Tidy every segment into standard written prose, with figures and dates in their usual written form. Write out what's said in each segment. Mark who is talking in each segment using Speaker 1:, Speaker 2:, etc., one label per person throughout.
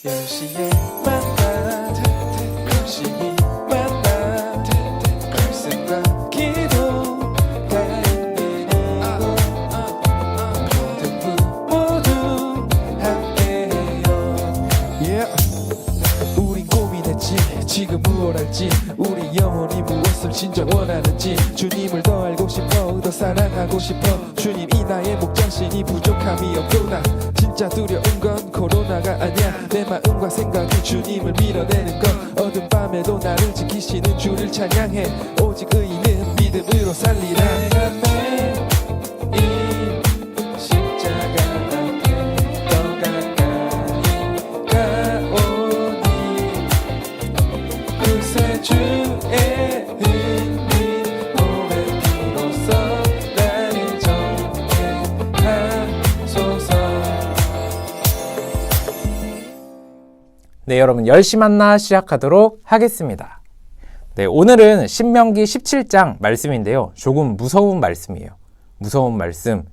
Speaker 1: 10시에 만나 열심히 만나 말씀과 기도가 있는 이곳 모두 함께해요. 우린 고민했지 지금 무엇 할지 우리 영혼이 무엇을 진짜 원하는지 주님을 더 알고 싶어 더 사랑하고 싶어 주님 이 나의 목장신이 부족함이 없구나. 진짜 두려운 건 코로나가 아니야 내 마음과 생각이 주님을 밀어내는 건 어두운 밤에도 나를 지키시는 주를 찬양해 오직 의인은 믿음으로 살리라. 내가 매일 십자가 앞에 더 가까이 가오니 구세주의 은혜 고백으로써 나를 정죄하소서.
Speaker 2: 네, 여러분 10시 만나 시작하도록 하겠습니다. 네, 오늘은 신명기 17장 말씀인데요. 조금 무서운 말씀이에요. 무서운 말씀,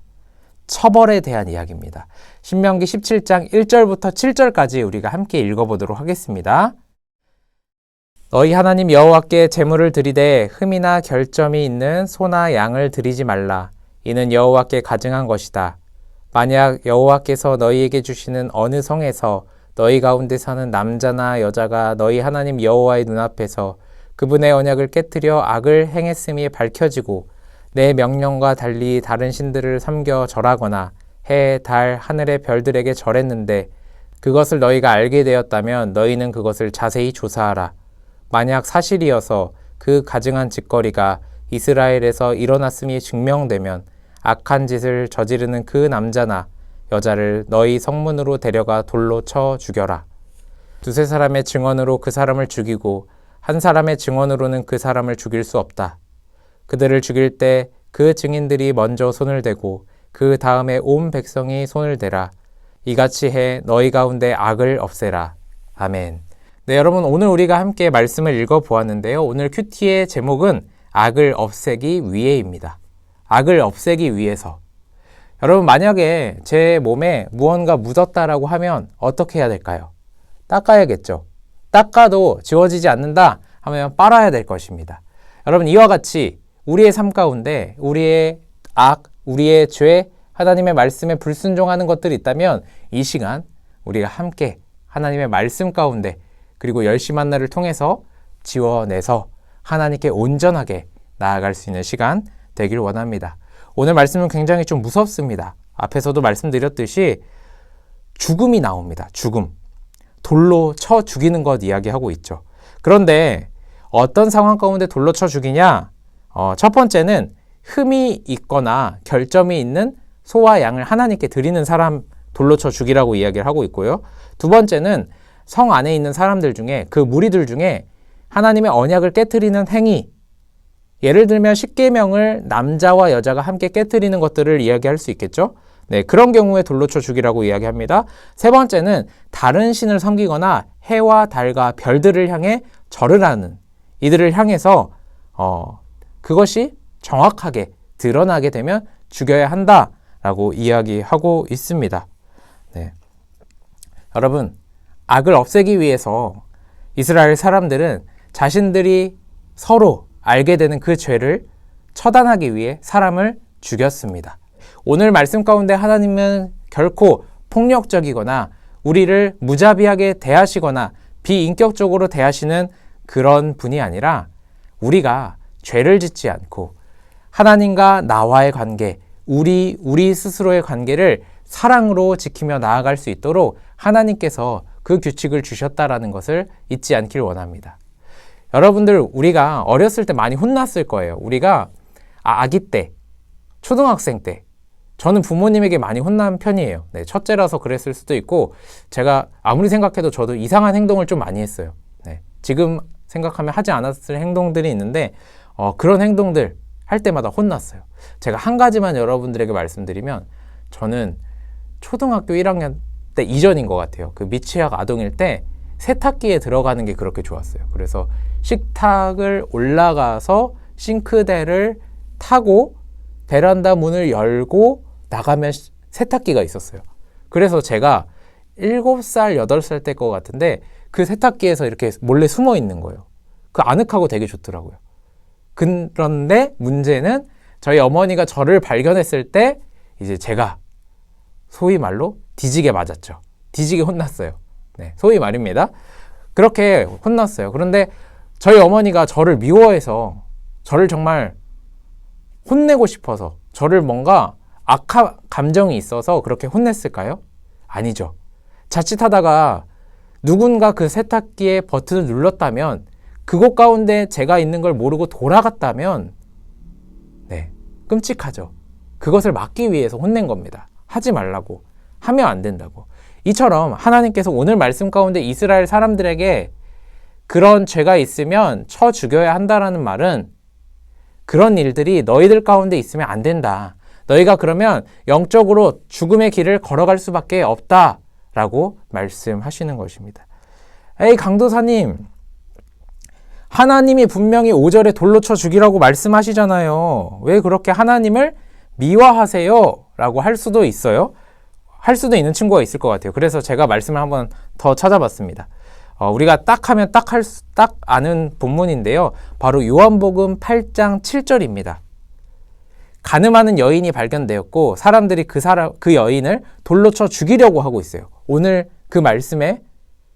Speaker 2: 처벌에 대한 이야기입니다. 신명기 17장 1절부터 7절까지 우리가 함께 읽어보도록 하겠습니다. 너희 하나님 여호와께 제물을 드리되 흠이나 결점이 있는 소나 양을 드리지 말라. 이는 여호와께 가증한 것이다. 만약 여호와께서 너희에게 주시는 어느 성에서 너희 가운데 사는 남자나 여자가 너희 하나님 여호와의 눈앞에서 그분의 언약을 깨뜨려 악을 행했음이 밝혀지고 내 명령과 달리 다른 신들을 섬겨 절하거나 해, 달, 하늘의 별들에게 절했는데 그것을 너희가 알게 되었다면 너희는 그것을 자세히 조사하라. 만약 사실이어서 그 가증한 짓거리가 이스라엘에서 일어났음이 증명되면 악한 짓을 저지르는 그 남자나 여자를 너희 성문으로 데려가 돌로 쳐 죽여라. 두세 사람의 증언으로 그 사람을 죽이고 한 사람의 증언으로는 그 사람을 죽일 수 없다. 그들을 죽일 때 그 증인들이 먼저 손을 대고 그 다음에 온 백성이 손을 대라. 이같이 해 너희 가운데 악을 없애라. 아멘. 네, 여러분 오늘 우리가 함께 말씀을 읽어보았는데요. 오늘 큐티의 제목은 악을 없애기 위해입니다. 악을 없애기 위해서. 여러분 만약에 제 몸에 무언가 묻었다라고 하면 어떻게 해야 될까요? 닦아야겠죠. 닦아도 지워지지 않는다 하면 빨아야 될 것입니다. 여러분 이와 같이 우리의 삶 가운데 우리의 악, 우리의 죄, 하나님의 말씀에 불순종하는 것들이 있다면 이 시간 우리가 함께 하나님의 말씀 가운데 그리고 10시 만나를 통해서 지워내서 하나님께 온전하게 나아갈 수 있는 시간 되길 원합니다. 오늘 말씀은 굉장히 좀 무섭습니다. 앞에서도 말씀드렸듯이 죽음이 나옵니다. 죽음. 돌로 쳐 죽이는 것 이야기하고 있죠. 그런데 어떤 상황 가운데 돌로 쳐 죽이냐? 첫 번째는 흠이 있거나 결점이 있는 소와 양을 하나님께 드리는 사람 돌로 쳐 죽이라고 이야기를 하고 있고요. 두 번째는 성 안에 있는 사람들 중에 그 무리들 중에 하나님의 언약을 깨트리는 행위, 예를 들면 십계명을 남자와 여자가 함께 깨트리는 것들을 이야기할 수 있겠죠. 네, 그런 경우에 돌로 쳐 죽이라고 이야기합니다. 세 번째는 다른 신을 섬기거나 해와 달과 별들을 향해 절을 하는 이들을 향해서 그것이 정확하게 드러나게 되면 죽여야 한다라고 이야기하고 있습니다. 네. 여러분, 악을 없애기 위해서 이스라엘 사람들은 자신들이 서로 알게 되는 그 죄를 처단하기 위해 사람을 죽였습니다. 오늘 말씀 가운데 하나님은 결코 폭력적이거나 우리를 무자비하게 대하시거나 비인격적으로 대하시는 그런 분이 아니라 우리가 죄를 짓지 않고 하나님과 나와의 관계, 우리 스스로의 관계를 사랑으로 지키며 나아갈 수 있도록 하나님께서 그 규칙을 주셨다라는 것을 잊지 않길 원합니다. 여러분들 우리가 어렸을 때 많이 혼났을 거예요. 우리가 아기 때, 초등학생 때 저는 부모님에게 많이 혼난 편이에요. 네, 첫째라서 그랬을 수도 있고 제가 아무리 생각해도 저도 이상한 행동을 좀 많이 했어요. 네, 지금 생각하면 하지 않았을 행동들이 있는데 그런 행동들 할 때마다 혼났어요. 제가 한 가지만 여러분들에게 말씀드리면 저는 초등학교 1학년 때 이전인 것 같아요. 그 미취학 아동일 때 세탁기에 들어가는 게 그렇게 좋았어요. 그래서 식탁을 올라가서 싱크대를 타고 베란다 문을 열고 나가면 세탁기가 있었어요. 그래서 제가 7살, 8살 때 것 같은데 그 세탁기에서 이렇게 몰래 숨어 있는 거예요. 그 아늑하고 되게 좋더라고요. 그런데 문제는 저희 어머니가 저를 발견했을 때 이제 제가 소위 말로 뒤지게 맞았죠. 뒤지게 혼났어요. 네, 소위 말입니다. 그렇게 혼났어요. 그런데 저희 어머니가 저를 미워해서 저를 정말 혼내고 싶어서 저를 뭔가 악한 감정이 있어서 그렇게 혼냈을까요? 아니죠. 자칫하다가 누군가 그 세탁기의 버튼을 눌렀다면 그곳 가운데 제가 있는 걸 모르고 돌아갔다면 네, 끔찍하죠. 그것을 막기 위해서 혼낸 겁니다. 하지 말라고. 하면 안 된다고. 이처럼 하나님께서 오늘 말씀 가운데 이스라엘 사람들에게 그런 죄가 있으면 쳐 죽여야 한다라는 말은 그런 일들이 너희들 가운데 있으면 안 된다. 너희가 그러면 영적으로 죽음의 길을 걸어갈 수밖에 없다라고 말씀하시는 것입니다. 에이 강도사님, 하나님이 분명히 5절에 돌로 쳐 죽이라고 말씀하시잖아요. 왜 그렇게 하나님을 미워하세요? 라고 할 수도 있어요. 할 수도 있는 친구가 있을 것 같아요. 그래서 제가 말씀을 한번 더 찾아봤습니다. 우리가 딱 하면 딱 아는 본문인데요. 바로 요한복음 8장 7절입니다. 간음하는 여인이 발견되었고 사람들이 그 여인을 돌로 쳐 죽이려고 하고 있어요. 오늘 그 말씀에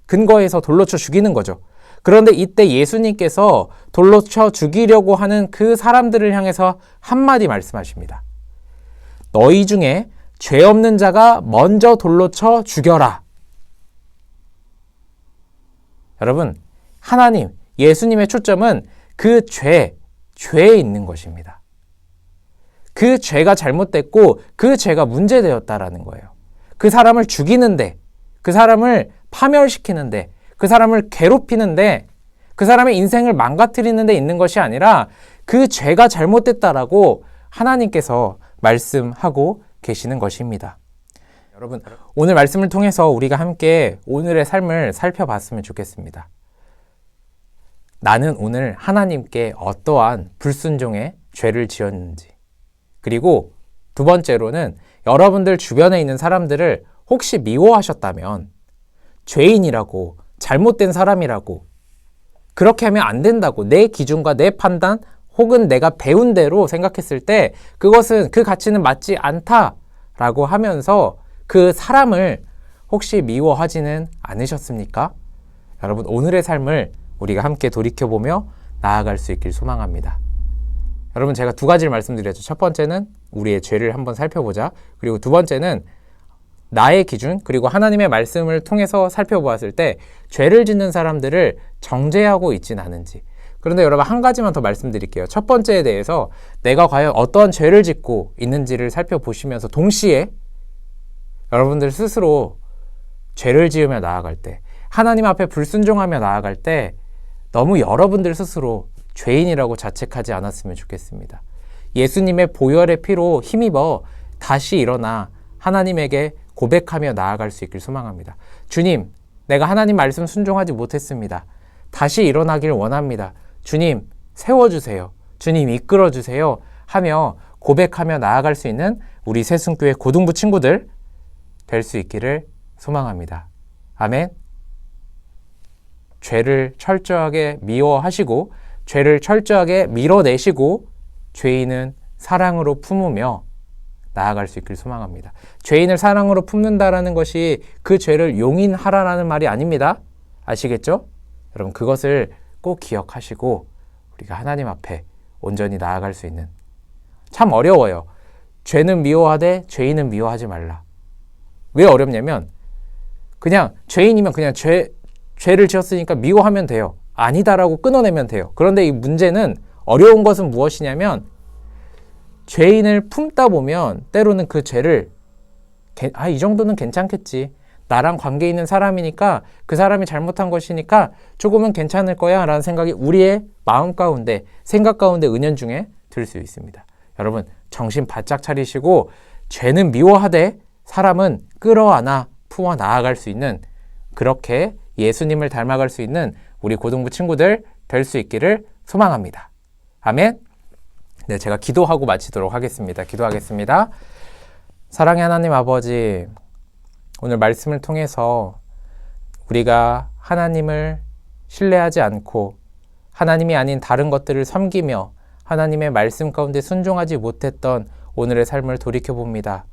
Speaker 2: 근거해서 돌로 쳐 죽이는 거죠. 그런데 이때 예수님께서 돌로 쳐 죽이려고 하는 그 사람들을 향해서 한마디 말씀하십니다. 너희 중에 죄 없는 자가 먼저 돌로 쳐 죽여라. 여러분, 하나님, 예수님의 초점은 그 죄에 있는 것입니다. 그 죄가 잘못됐고 그 죄가 문제되었다라는 거예요. 그 사람을 죽이는데, 그 사람을 파멸시키는데, 그 사람을 괴롭히는데, 그 사람의 인생을 망가뜨리는 데 있는 것이 아니라 그 죄가 잘못됐다라고 하나님께서 말씀하고 계시는 것입니다. 여러분, 오늘 말씀을 통해서 우리가 함께 오늘의 삶을 살펴봤으면 좋겠습니다. 나는 오늘 하나님께 어떠한 불순종의 죄를 지었는지, 그리고 두 번째로는 여러분들 주변에 있는 사람들을 혹시 미워하셨다면 죄인이라고, 잘못된 사람이라고, 그렇게 하면 안 된다고 내 기준과 내 판단 혹은 내가 배운 대로 생각했을 때 그것은 그 가치는 맞지 않다라고 하면서 그 사람을 혹시 미워하지는 않으셨습니까? 여러분, 오늘의 삶을 우리가 함께 돌이켜보며 나아갈 수 있길 소망합니다. 여러분, 제가 두 가지를 말씀드렸죠. 첫 번째는 우리의 죄를 한번 살펴보자. 그리고 두 번째는 나의 기준, 그리고 하나님의 말씀을 통해서 살펴보았을 때 죄를 짓는 사람들을 정죄하고 있진 않은지. 그런데 여러분, 한 가지만 더 말씀드릴게요. 첫 번째에 대해서 내가 과연 어떤 죄를 짓고 있는지를 살펴보시면서 동시에 여러분들 스스로 죄를 지으며 나아갈 때, 하나님 앞에 불순종하며 나아갈 때 너무 여러분들 스스로 죄인이라고 자책하지 않았으면 좋겠습니다. 예수님의 보혈의 피로 힘입어 다시 일어나 하나님에게 고백하며 나아갈 수 있길 소망합니다. 주님, 내가 하나님 말씀 순종하지 못했습니다. 다시 일어나길 원합니다. 주님, 세워주세요. 주님, 이끌어주세요. 하며 고백하며 나아갈 수 있는 우리 새순교회 고등부 친구들 될 수 있기를 소망합니다. 아멘. 죄를 철저하게 미워하시고 죄를 철저하게 밀어내시고 죄인은 사랑으로 품으며 나아갈 수 있길 소망합니다. 죄인을 사랑으로 품는다라는 것이 그 죄를 용인하라라는 말이 아닙니다. 아시겠죠? 여러분, 그것을 꼭 기억하시고 우리가 하나님 앞에 온전히 나아갈 수 있는, 참 어려워요. 죄는 미워하되 죄인은 미워하지 말라. 왜 어렵냐면 그냥 죄인이면 그냥 죄를 지었으니까 미워하면 돼요. 아니다라고 끊어내면 돼요. 그런데 이 문제는, 어려운 것은 무엇이냐면 죄인을 품다 보면 때로는 그 죄를 이 정도는 괜찮겠지. 나랑 관계 있는 사람이니까, 그 사람이 잘못한 것이니까 조금은 괜찮을 거야 라는 생각이 우리의 마음 가운데, 생각 가운데 은연중에 들 수 있습니다. 여러분, 정신 바짝 차리시고 죄는 미워하되 사람은 끌어안아 품어 나아갈 수 있는, 그렇게 예수님을 닮아갈 수 있는 우리 고등부 친구들 될 수 있기를 소망합니다. 아멘. 네, 제가 기도하고 마치도록 하겠습니다. 기도하겠습니다. 사랑의 하나님 아버지, 오늘 말씀을 통해서 우리가 하나님을 신뢰하지 않고 하나님이 아닌 다른 것들을 섬기며 하나님의 말씀 가운데 순종하지 못했던 오늘의 삶을 돌이켜봅니다.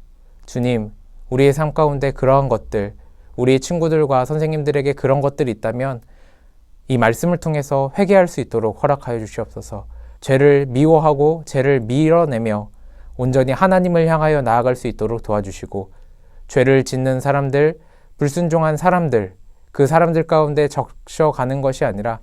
Speaker 2: 주님, 우리의 삶 가운데 그러한 것들, 우리 친구들과 선생님들에게 그런 것들이 있다면 이 말씀을 통해서 회개할 수 있도록 허락하여 주시옵소서. 죄를 미워하고 죄를 밀어내며 온전히 하나님을 향하여 나아갈 수 있도록 도와주시고, 죄를 짓는 사람들, 불순종한 사람들, 그 사람들 가운데 적셔가는 것이 아니라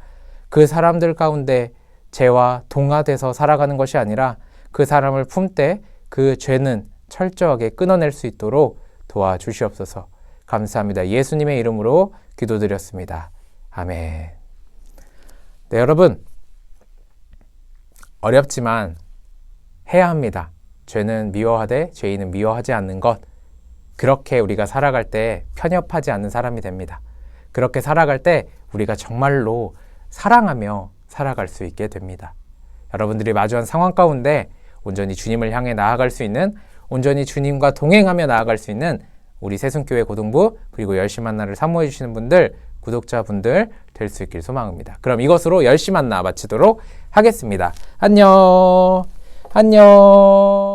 Speaker 2: 그 사람들 가운데 죄와 동화돼서 살아가는 것이 아니라 그 사람을 품되 그 죄는 철저하게 끊어낼 수 있도록 도와주시옵소서. 감사합니다. 예수님의 이름으로 기도드렸습니다. 아멘. 네, 여러분, 어렵지만 해야 합니다. 죄는 미워하되 죄인은 미워하지 않는 것. 그렇게 우리가 살아갈 때 편협하지 않는 사람이 됩니다. 그렇게 살아갈 때 우리가 정말로 사랑하며 살아갈 수 있게 됩니다. 여러분들이 마주한 상황 가운데 온전히 주님을 향해 나아갈 수 있는, 온전히 주님과 동행하며 나아갈 수 있는 우리 새순교회 고등부 그리고 열심 만나를 사모해 주시는 분들, 구독자분들 될 수 있길 소망합니다. 그럼 이것으로 열심 만나 마치도록 하겠습니다. 안녕. 안녕.